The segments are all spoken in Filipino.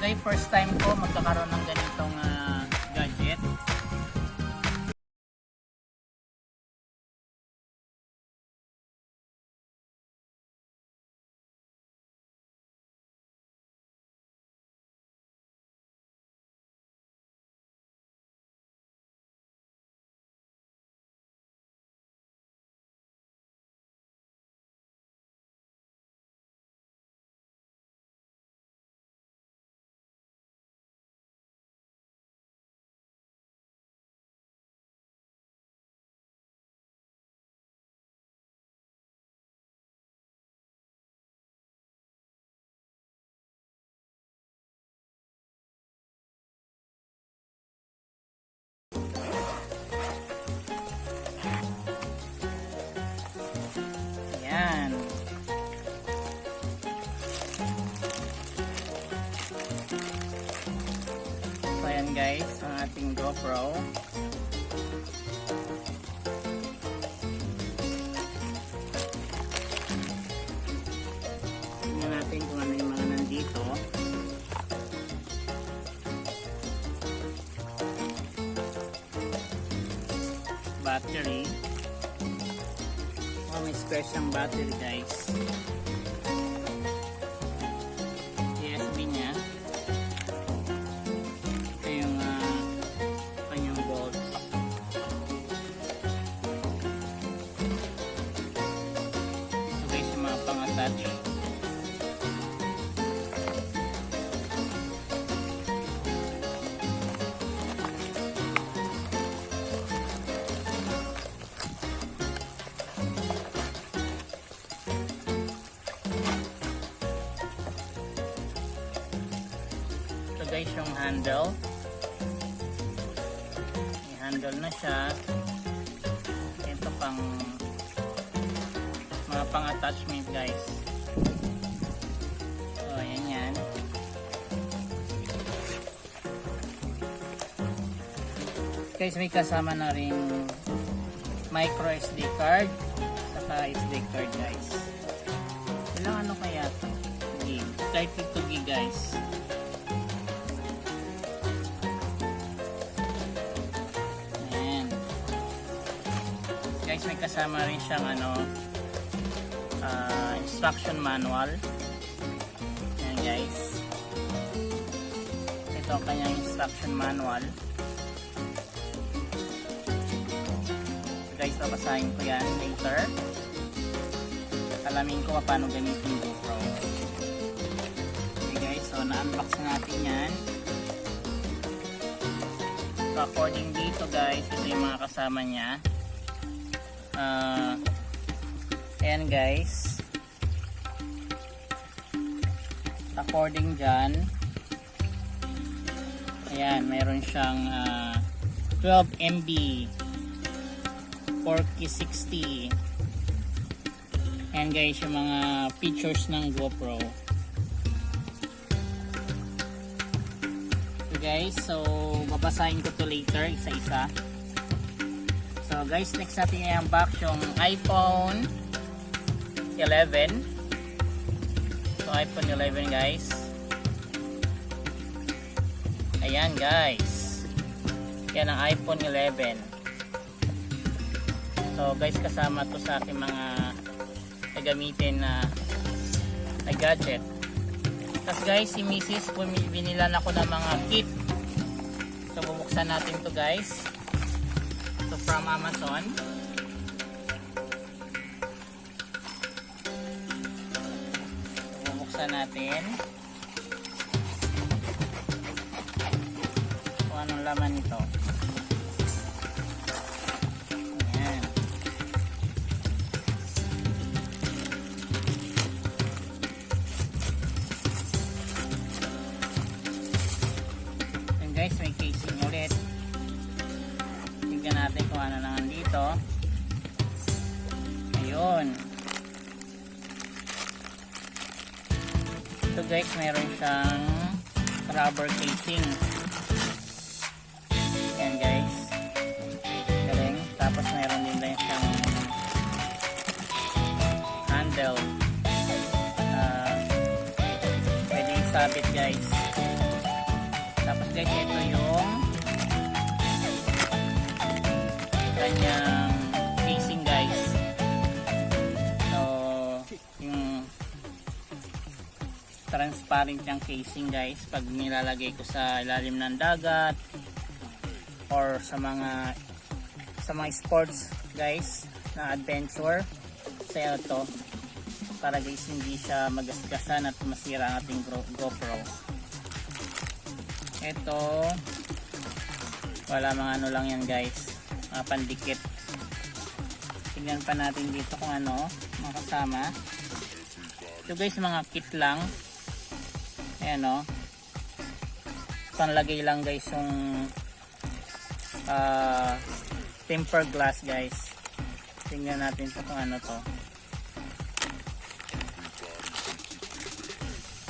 Today first time ko magkakaroon ng ganitong gadget. Ayan. So ayan guys, ang ating GoPro. Tingnan natin kung ano yung mga nandito. Battery. Oh, may spare siyang battery guys. USB niya. Ito yung kanyang bolts. So guys, yung mga pang-attach. Ito guys yung handle. May handle na siya. Ito pang mga pang attachment guys. So ayan yan. Guys, may kasama na rin micro SD card saka SD card guys. Ilang ano kaya ito? Gig. 32 gig guys. Guys, may kasama rin siyang instruction manual. Ayan guys, ito ang kanyang instruction manual. So guys, babasahin ko yan later. Alamin ko paano gamitin yung GoPro. Okay guys, so na-unbox natin yan. So according dito guys, ito yung mga kasama niya. Ayan guys, according dyan, ayan, mayroon siyang 12 MB 4K60. Ayan guys, yung mga features ng GoPro. So guys, so babasahin ko to later isa-isa. So guys, next natin i-unbox yung iPhone 11. So iPhone 11 guys. Ayan guys. Yan ang iPhone 11. So guys, kasama to sa aking mga gagamitin na gadget. Tapos guys, si Mrs. binilan ako ng mga kit. So bubuksan natin to guys. So from Amazon. Bubuksan natin kung anong laman nito. Ayan. And guys, may casing ulit. Tignan natin kung ano naman dito. Ayun. So guys, meron siyang rubber casing. Ayan guys. Galing. Tapos meron din siyang handle. Pwede isabit guys. transparent yung casing guys pag nilalagay ko sa ilalim ng dagat or sa mga sports guys na adventure. Sa ito para guys hindi siya magasgasan at masira ang ating GoPro. Ito wala mga ano lang yan guys, mga pandikit. Tingnan pa natin dito kung ano mga kasama. Ito guys mga kit lang. Ayan o, panlagay lang guys yung tempered glass guys. Tingnan natin ito kung ano to.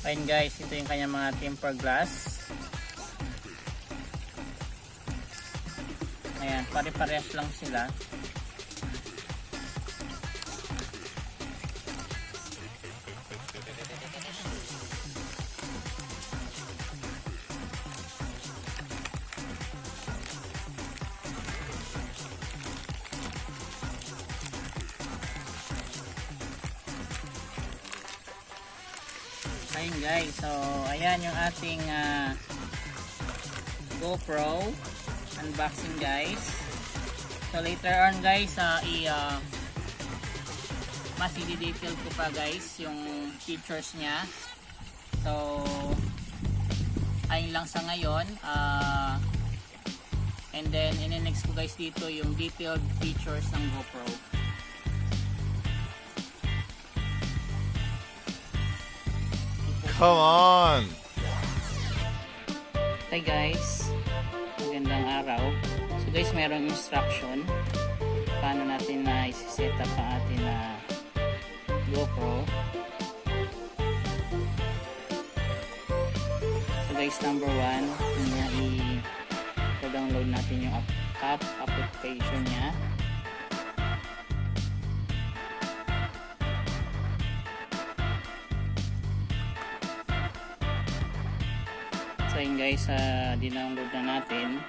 Ayun guys, ito yung kanyang mga tempered glass. Ayan, pare-parehas lang sila. Ayun guys, so ayan yung ating GoPro unboxing guys. So later on guys, mas i-detail ko pa guys yung features niya. So ayun lang sa ngayon, and then in-next ko guys dito yung detailed features ng GoPro. Come on! Hi guys, magandang araw. So guys, mayroong instruction paano natin na isi-set up ang ating GoPro. So guys, number 1, i-download natin yung app application niya. So yun guys, dinownload na natin.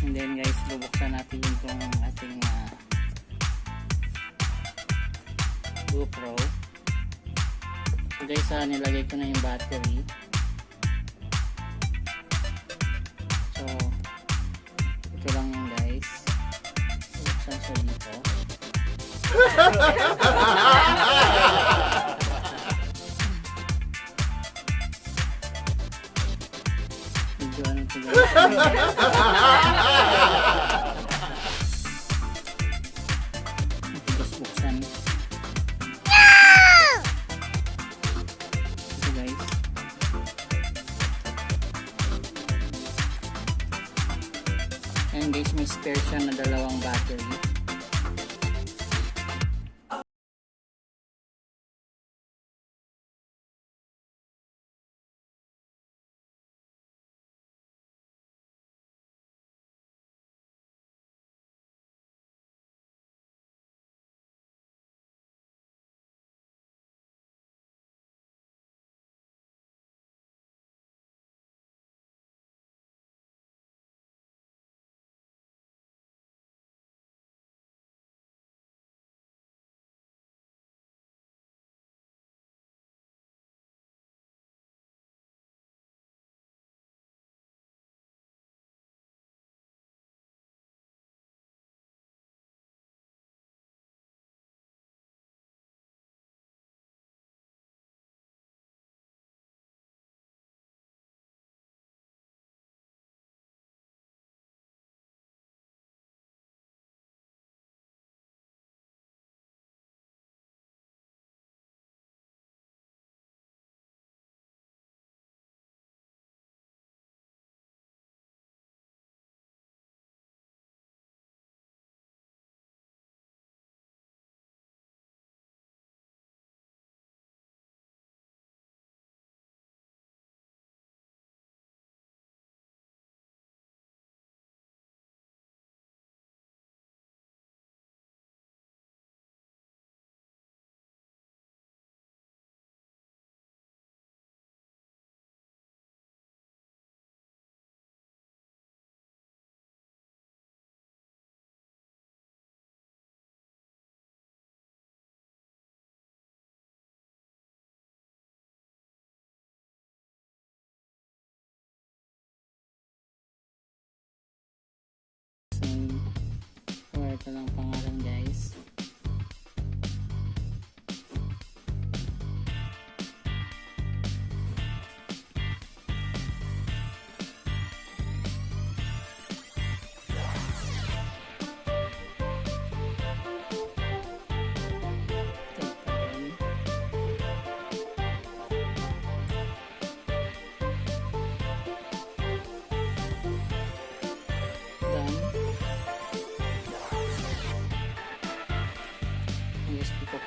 And then guys, bubuksan natin yung ating GoPro. So guys, nilagay ko na yung battery. So ito lang yung guys. Bubuksan siya dito. Medyo ano ito guys. Matigas buksan. Ito guys. Ayan guys, may spare siya na 2 battery.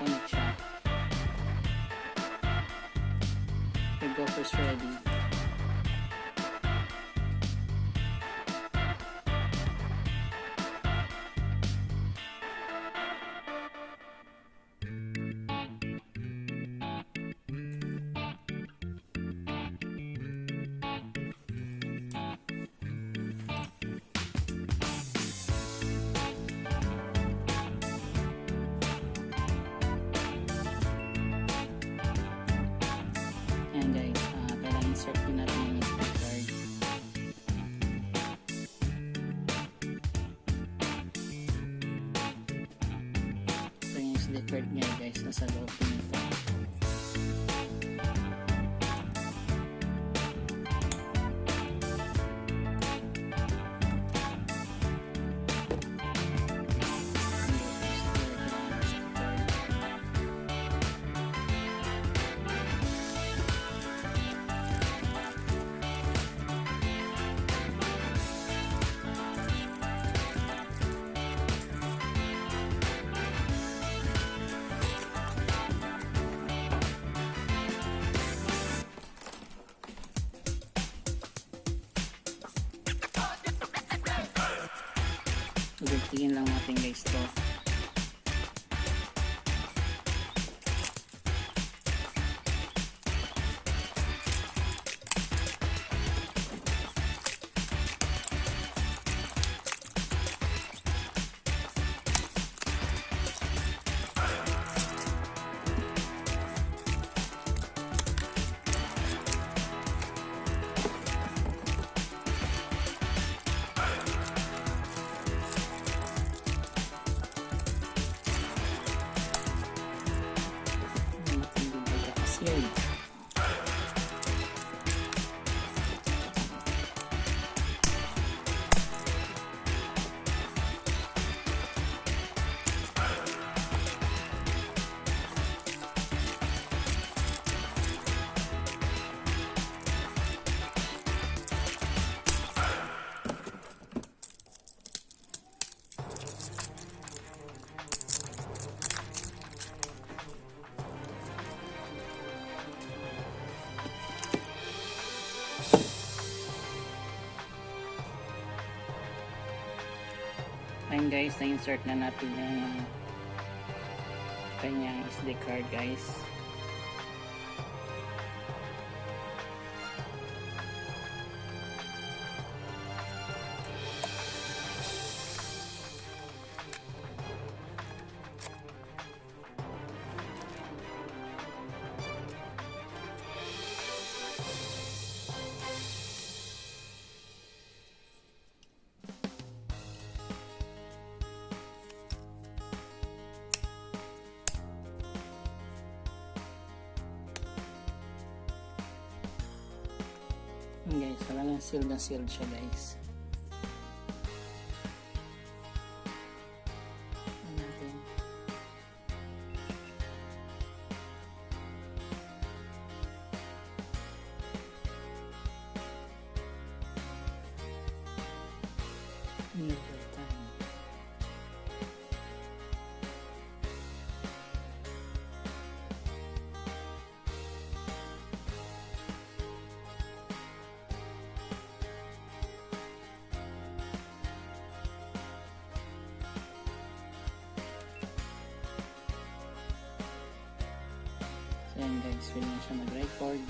Nakakonect siya. The GoPro's ready. Ayan guys, kailangan insert din natin yung SD card. Ito yung SD card niya guys, nasa loob nito. Tignan lang natin guys to. Ayun guys, na-insert na natin yung kanyang SD card guys. Guys, talagang sealed na sealed siya guys. Natin. Never time. Ayan guys, pwede na siya mag-record.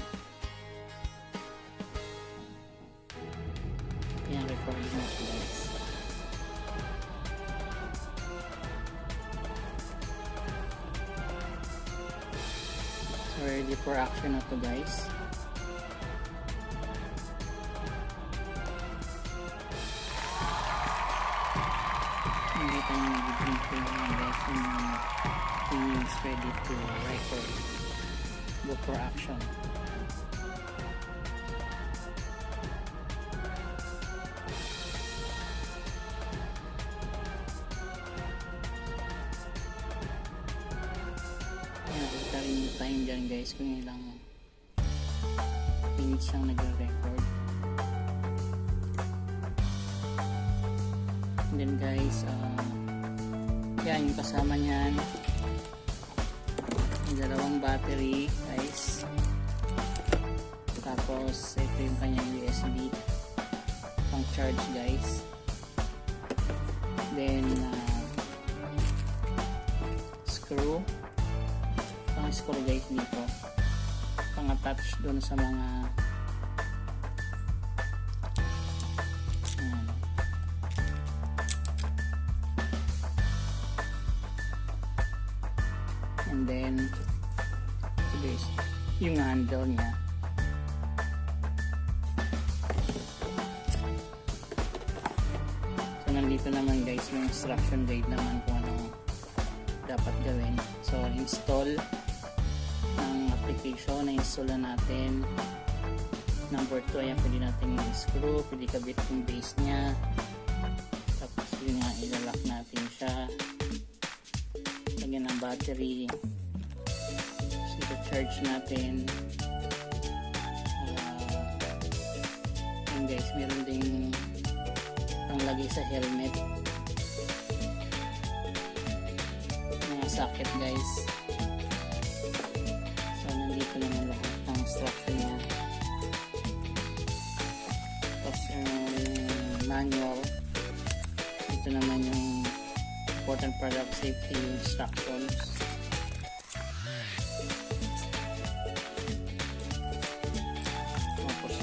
Ayan, recording na siya guys. So ready for action na to guys. Hindi tayo mag-blink po yung guys yung is ready to record. Go for action. Nakita rin yung time dyan guys kung ilang minutes siyang nagre-record. And then guys, yan yung kasama niyan. May dalawang battery guys. Tapos ito yung kanyang USB pang charge guys. Then screw, pang screw guys dito, pang attach doon sa mga and then ito guys yung handle niya. So nandito naman guys yung instruction guide naman kung ano dapat gawin. So install ng application, na-install na natin. Number 2, ayan, pwede natin i-screw, pwede kabit yung base nya. Tapos yun nga, ilalock natin siya. Lagyan ng battery. Tapos ito-charge natin. Ayan guys, meron ding panglagay sa helmet. Mga socket guys. So nandito naman lahat ng instruction niya. Tapos yung manual. Ito naman yung important product safety instructions. Tapos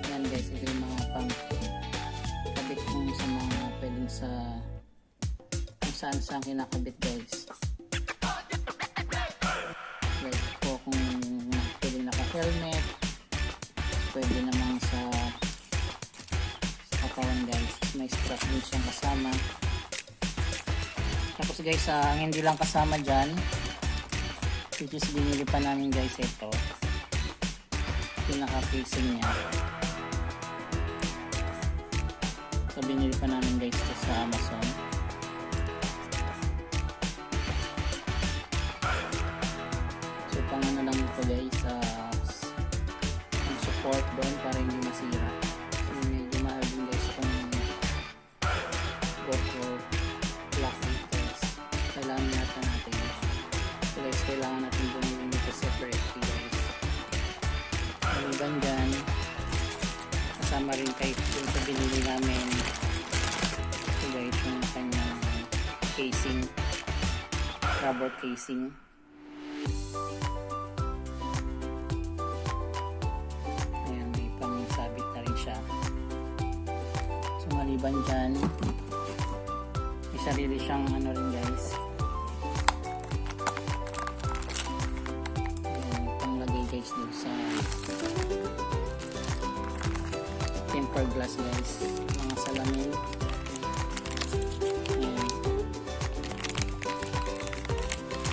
yan guys, ito yung mga pang kabit kung sa mga pwedeng sa kung saan kinakabit guys. Like po kung pwedeng naka-helmet, pwede naman sa katawan guys, may strap din siyang kasama. Tapos guys, ang hindi lang kasama dyan, which is binili pa namin guys, ito pinaka-facing niya. So binili pa namin guys ito sa Amazon. So pang ano lang ito guys, ang support doon para hindi masira. So medyo mahal din guys kung GoPro lock guys. Kailangan natin. So guys, kailangan natin bumili nito separately guys. Maliban dyan, kasama rin kahit yung sa binili namin. So guys, yung kanyang casing, rubber casing. Ayan, may pang sabit na rin siya. So maliban dyan, may sarili siyang ano rin guys. Ayan, panglagay guys dito sa tempered glass guys, mga salamin. Ayan.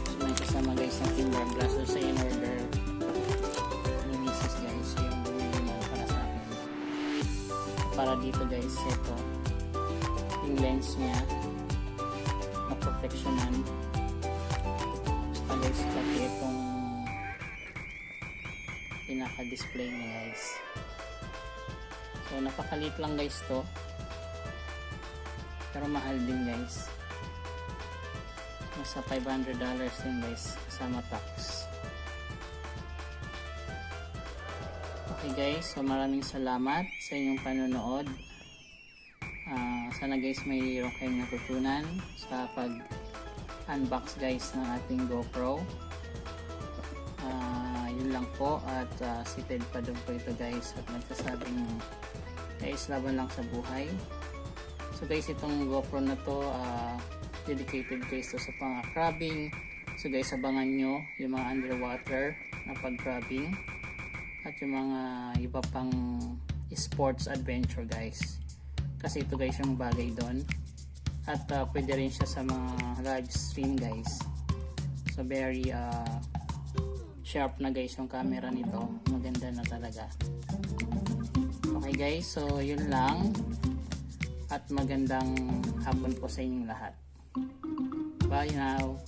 So may kasama guys ng tempered glass so sa in-order ni Mrs. guys yung bumili mo para sa akin. Para dito guys, ito yung lens nya na perfectionan. So guys, pati itong pinaka-display niya guys. So napakalit lang guys to, pero mahal din guys, nasa $500 din guys kasama tax. Okay guys, so maraming salamat sa inyong panonood. Sana guys mayroon kayong natutunan sa pag unbox guys ng ating GoPro. Yun lang po, at seated pa doon po ito guys, at nagsasabing guys, laban lang sa buhay. So guys, itong GoPro na to dedicated guys to sa pang-crabbing. So guys, abangan nyo yung mga underwater na pag-crabbing at yung mga iba pang sports adventure guys, kasi ito guys yung bagay doon. At pwede rin siya sa mga live stream guys. So very sharp na guys yung camera nito, maganda na talaga. Okay guys, so yun lang, at magandang hapon po sa inyong lahat. Bye now.